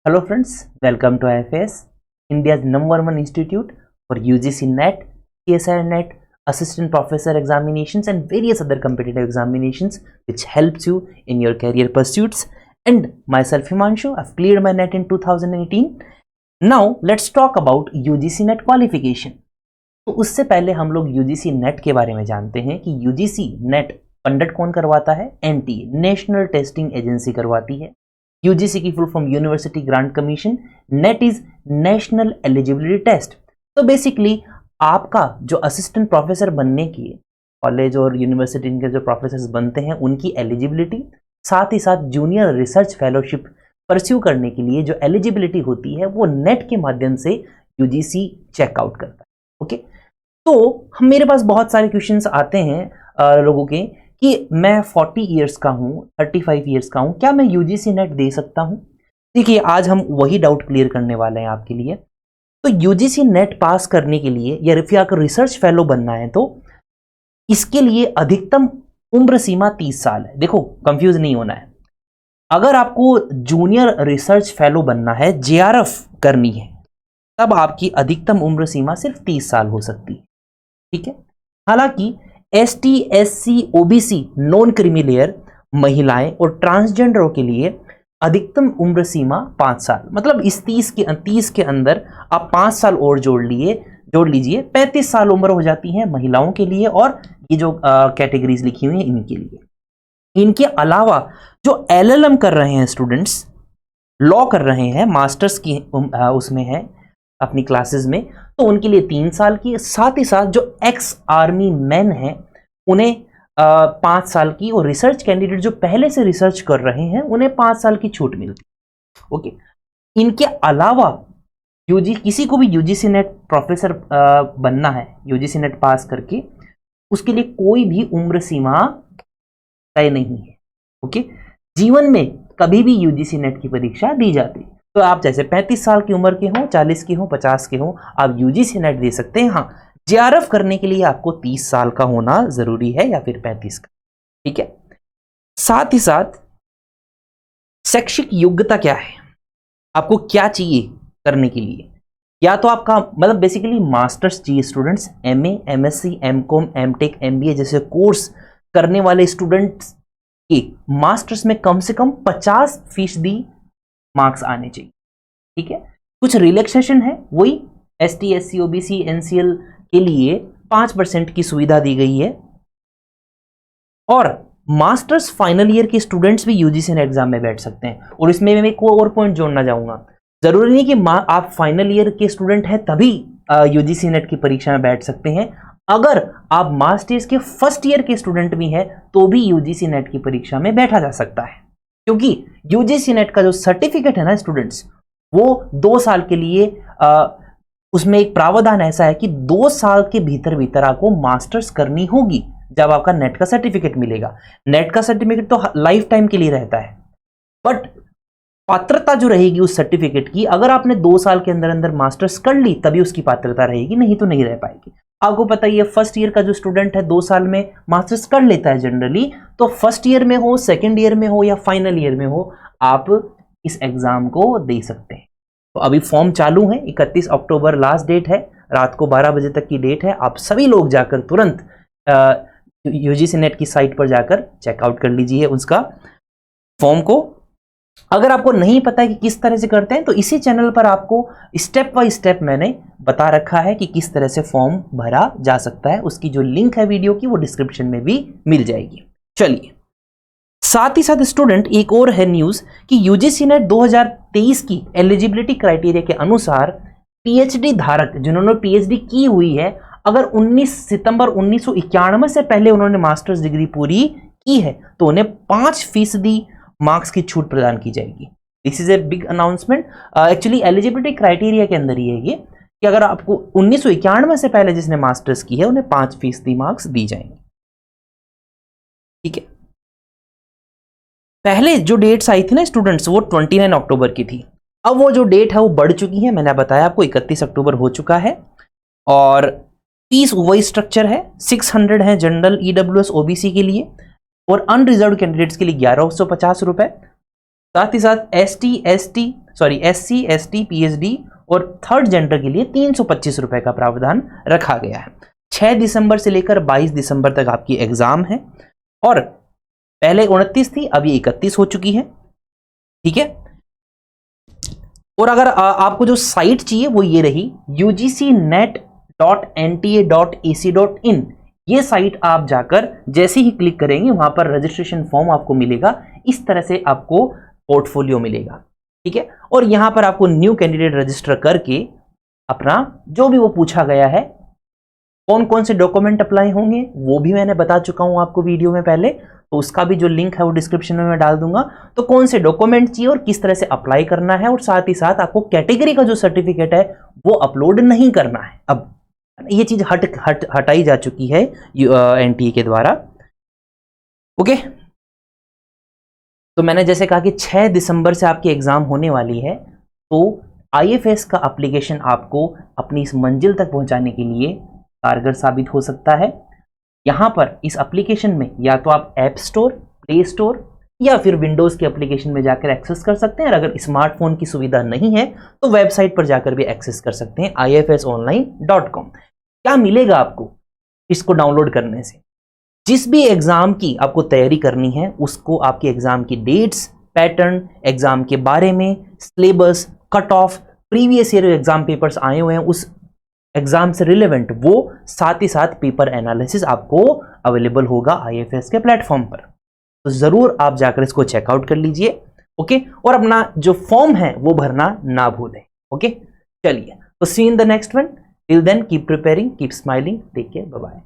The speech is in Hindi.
Hello friends, welcome to IFS, India's #1 institute for UGC NET, CSIR NET, Assistant Professor examinations and various other competitive examinations which helps you in your career pursuits. And myself Himanshu, I've cleared my NET in 2018. Now let's talk about UGC NET qualification. तो उससे पहले हम लोग UGC NET के बारे में जानते हैं कि UGC NET कंडक्ट कौन करवाता है? NTA, नेशनल टेस्टिंग एजेंसी करवाती है। यूजीसी की full form university grant commission, NET is national eligibility test. तो बेसिकली आपका जो असिस्टेंट प्रोफेसर बनने की कॉलेज और यूनिवर्सिटी के जो प्रोफेसर बनते हैं उनकी एलिजिबिलिटी, साथ ही साथ जूनियर रिसर्च फेलोशिप परस्यू करने के लिए जो एलिजिबिलिटी होती है वो नेट के माध्यम से यूजीसी चेकआउट करता है। ओके, तो मेरे पास बहुत सारे क्वेश्चंस आते हैं लोगों के कि मैं 40 ईयर्स का हूँ, 35 ईयर्स का हूँ, क्या मैं यूजीसी नेट दे सकता हूँ? देखिए, आज हम वही डाउट क्लियर करने वाले हैं आपके लिए। तो यूजीसी नेट पास करने के लिए या फिर अगर रिसर्च फेलो बनना है तो इसके लिए अधिकतम उम्र सीमा 30 साल है। देखो, कंफ्यूज नहीं होना है। अगर आपको जूनियर रिसर्च फेलो बनना है, जेआरएफ करनी है, तब आपकी अधिकतम उम्र सीमा सिर्फ 30 साल हो सकती है। ठीक है, हालांकि ST, SC, OBC, non creamy layer, महिलाएं और ट्रांसजेंडरों के लिए अधिकतम उम्र सीमा 5 साल, मतलब इस 30 के अंदर आप 5 साल और जोड़ लीजिए 35 साल उम्र हो जाती है महिलाओं के लिए और ये जो कैटेगरीज लिखी हुई है इनके लिए। इनके अलावा जो LLM कर रहे हैं स्टूडेंट्स, लॉ कर रहे हैं, मास्टर्स की उसमें है अपनी क्लासेस में, तो उनके लिए 3 साल की, साथ ही साथ जो एक्स आर्मी मैन हैं उन्हें 5 साल की, और रिसर्च कैंडिडेट जो पहले से रिसर्च कर रहे हैं उन्हें 5 साल की छूट मिलती है। ओके, इनके अलावा किसी को भी यूजीसी नेट प्रोफेसर बनना है, यूजीसी नेट पास करके, उसके लिए कोई भी उम्र सीमा तय नहीं है। ओके, जीवन में कभी भी यूजीसी नेट की परीक्षा दी जाती है। तो आप जैसे 35 साल की उम्र के हो, 40 के हो, 50 के हो, आप यूजीसी नेट दे सकते हैं। हाँ, जेआरएफ करने के लिए आपको 30 साल का होना जरूरी है या फिर 35 का। ठीक है, साथ ही साथ शैक्षिक योग्यता क्या है, आपको क्या चाहिए करने के लिए? या तो आपका मतलब बेसिकली मास्टर्स चाहिए students, MA, MSc, MCom, MTech, MBA जैसे कोर्स करने वाले स्टूडेंट्स के मास्टर्स में कम से कम 50% मार्क्स आने चाहिए। ठीक है, कुछ रिलैक्सेशन है, वही ST, SC, OBC, NCL के लिए 5% की सुविधा दी गई है। और मास्टर्स फाइनल ईयर के स्टूडेंट्स भी यूजीसी नेट एग्जाम में बैठ सकते हैं। और इसमें मैं एक और पॉइंट जोड़ना चाहूंगा, जरूरी नहीं कि आप फाइनल ईयर के स्टूडेंट हैं तभी यूजीसी नेट की परीक्षा में बैठ सकते हैं। अगर आप मास्टर्स के फर्स्ट ईयर के स्टूडेंट भी हैं तो भी यूजीसी नेट की परीक्षा में बैठा जा सकता है, क्योंकि यूजीसी नेट का जो सर्टिफिकेट है ना स्टूडेंट्स, वो 2 साल के लिए उसमें एक प्रावधान ऐसा है कि 2 साल के भीतर आपको मास्टर्स करनी होगी जब आपका नेट का सर्टिफिकेट मिलेगा। नेट का सर्टिफिकेट तो लाइफ टाइम के लिए रहता है, बट पात्रता जो रहेगी उस सर्टिफिकेट की, अगर आपने 2 साल के अंदर मास्टर्स कर ली तभी उसकी पात्रता रहेगी, नहीं तो नहीं रह पाएगी। आपको पता ही है, फर्स्ट ईयर का जो स्टूडेंट है 2 साल में मास्टर्स कर लेता है जनरली, तो फर्स्ट ईयर में हो, सेकेंड ईयर में हो या फाइनल ईयर में हो, आप इस एग्जाम को दे सकते हैं। तो अभी फॉर्म चालू है, 31 अक्टूबर लास्ट डेट है, रात को 12 बजे तक की डेट है। आप सभी लोग जाकर तुरंत यूजीसी नेट की साइट पर जाकर चेकआउट कर लीजिए उसका फॉर्म को। अगर आपको नहीं पता है कि किस तरह से करते हैं तो इसी चैनल पर आपको स्टेप बाय स्टेप मैंने बता रखा है कि किस तरह से फॉर्म भरा जा सकता है। उसकी जो लिंक है वीडियो की वो डिस्क्रिप्शन में भी मिल जाएगी। चलिए, साथ ही साथ स्टूडेंट एक और है न्यूज कि यूजीसी नेट 2023 की एलिजिबिलिटी क्राइटेरिया के अनुसार पीएचडी धारक जिन्होंने पीएचडी की हुई है, अगर 19 सितंबर 1991 से पहले उन्होंने मास्टर्स डिग्री पूरी की है तो उन्हें 5% मार्क्स की छूट प्रदान की जाएगी। This is a big announcement. Actually eligibility criteria के अंदर ही है ये कि अगर आपको 1991 से पहले जिसने मास्टर्स की है उन्हें 5% मार्क्स दी जाएंगे। ठीक है, पहले जो डेट्स आई थी ना स्टूडेंट्स, वो 29 अक्टूबर की थी। अब वो जो डेट है वो बढ़ चुकी है, मैंने बताया आपको 31 अक्टूबर हो चुका है। और फीस वही स्ट्रक्चर है, 600 है जनरल EWS OBC के लिए और अनरिजर्व कैंडिडेट्स के लिए 1150 रुपए। साथ ही साथ ST, ST, sorry SC ST PhD और थर्ड जेंडर के लिए 325 रुपए का प्रावधान रखा गया है। 6 दिसंबर से लेकर 22 दिसंबर तक आपकी एग्जाम है और पहले 29 थी, अब ये 31 हो चुकी है। ठीक है, और अगर आपको जो साइट चाहिए वो ये रही ugcnet.nta.ac.in। ये साइट आप जाकर जैसे ही क्लिक करेंगे वहां पर रजिस्ट्रेशन फॉर्म आपको मिलेगा, इस तरह से आपको पोर्टफोलियो मिलेगा। ठीक है, और यहां पर आपको न्यू कैंडिडेट रजिस्टर करके अपना जो भी वो पूछा गया है, कौन कौन से डॉक्यूमेंट अप्लाई होंगे वो भी मैंने बता चुका हूं आपको वीडियो में पहले, तो उसका भी जो लिंक है वो डिस्क्रिप्शन में मैं डाल दूंगा। तो कौन से डॉक्यूमेंट चाहिए और किस तरह से अप्लाई करना है, और साथ ही साथ आपको कैटेगरी का जो सर्टिफिकेट है वो अपलोड नहीं करना है। अब ये चीज हटाई जा चुकी है NTA के द्वारा। ओके, तो मैंने जैसे कहा कि 6 दिसंबर से आपकी एग्जाम होने वाली है, तो IFS का एप्लीकेशन आपको अपनी इस मंजिल तक पहुंचाने के लिए कारगर साबित हो सकता है। यहां पर इस एप्लीकेशन में या तो आप ऐप स्टोर, प्ले स्टोर या फिर विंडोज के एप्लीकेशन में जाकर एक्सेस कर सकते हैं, और अगर स्मार्टफोन की सुविधा नहीं है तो वेबसाइट पर जाकर भी एक्सेस कर सकते हैं ifsonline.com। क्या मिलेगा आपको इसको डाउनलोड करने से? जिस भी एग्जाम की आपको तैयारी करनी है उसको आपके एग्जाम की डेट्स, पैटर्न, एग्जाम के बारे में, syllabus, cut off, previous year exam papers आए हुए हैं उस एग्जाम से रिलेवेंट, वो साथ ही साथ पेपर एनालिसिस आपको अवेलेबल होगा IFS के प्लेटफॉर्म पर। तो जरूर आप जाकर इसको चेकआउट कर लीजिए। ओके, और अपना जो फॉर्म है वो भरना ना भूलें। ओके, चलिए, तो see in the next one. Till then keep preparing, keep smiling, take care, bye bye.